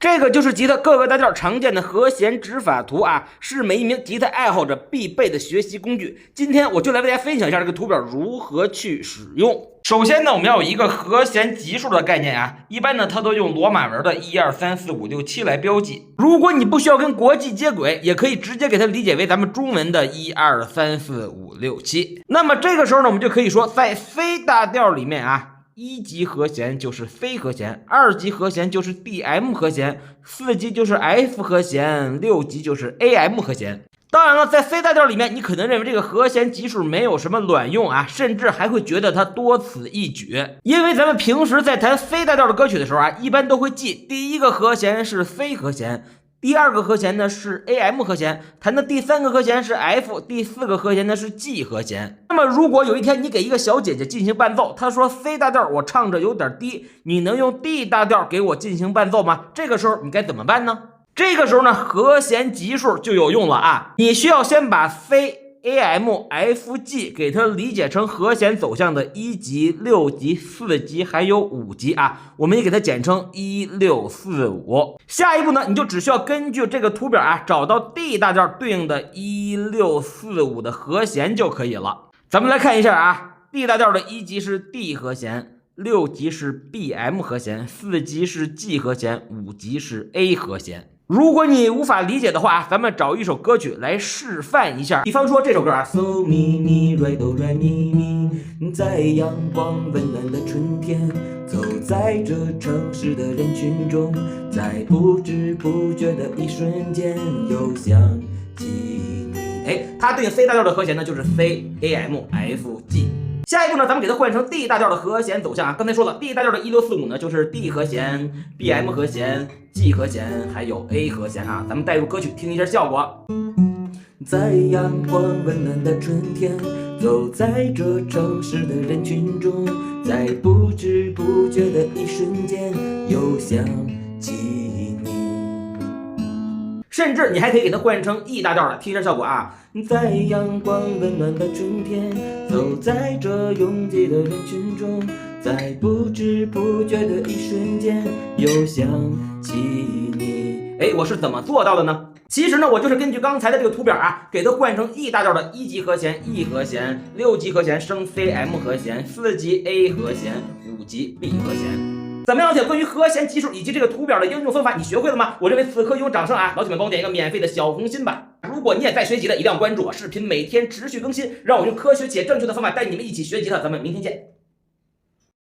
这个就是吉他各个大调常见的和弦指法图啊，是每一名吉他爱好者必备的学习工具。今天我就来为大家分享一下这个图表如何去使用。首先呢，我们要有一个和弦级数的概念啊，一般呢它都用罗马文的1、2、3、4、5、6、7来标记。如果你不需要跟国际接轨，也可以直接给它理解为咱们中文的1、2、3、4、5、6、7。那么这个时候呢，我们就可以说，在 C 大调里面啊。1级和弦就是 C 和弦，2级和弦就是 DM 和弦，4级就是 F 和弦，6级就是 AM 和弦。当然了，在 C 大调里面，你可能认为这个和弦级数没有什么卵用啊，甚至还会觉得它多此一举。因为咱们平时在弹 C 大调的歌曲的时候啊，一般都会记第一个和弦是 C 和弦，第二个和弦呢是 AM 和弦，弹的第三个和弦是 F， 第四个和弦呢是 G 和弦。那么如果有一天你给一个小姐姐进行伴奏，她说 C 大调我唱着有点低，你能用 D 大调给我进行伴奏吗？这个时候你该怎么办呢？这个时候呢，和弦级数就有用了啊！你需要先把 C、AM、F、G 给它理解成和弦走向的1级、6级、4级还有5级啊，我们也给它简称1、6、4、5。下一步呢，你就只需要根据这个图表啊，找到 D 大调对应的1、6、4、5的和弦就可以了。咱们来看一下啊 ，D 大调的1级是 D 和弦，6级是 BM 和弦，4级是 G 和弦，5级是 A 和弦。如果你无法理解的话，咱们找一首歌曲来示范一下。比方说这首歌啊 ，So mi mi re do re mi mi， 在阳光温暖的春天，走在这城市的人群中，在不知不觉的一瞬间，又想起你。它对应 C 大调的和弦呢，就是 C、AM、F、G。下一步呢，咱们给它换成 D 大调的和弦走向啊。刚才说了 ，D 大调的1、6、4、5呢，就是 D 和弦、BM 和弦、G 和弦，还有 A 和弦啊。咱们带入歌曲听一下效果。在阳光温暖的春天，走在这城市的人群中，在不知不觉的一瞬间，又想起你。甚至你还可以给它换成 E 大调的，听一下效果啊。在阳光温暖的春天，走在这拥挤的人群中，在不知不觉的一瞬间，又想起你。我是怎么做到的呢？其实呢，我就是根据刚才的这个图表啊，给它换成 E 大调的1级和弦 E 和弦，6级和弦升 CM 和弦，4级 A 和弦，5级 B 和弦。怎么样，老铁？关于和弦级数以及这个图表的应用方法，你学会了吗？我认为此刻有掌声啊！老铁们帮我点一个免费的小红心吧。如果你也在学习的，一定要关注我，视频每天持续更新，让我用科学且正确的方法带你们一起学吉他。咱们明天见。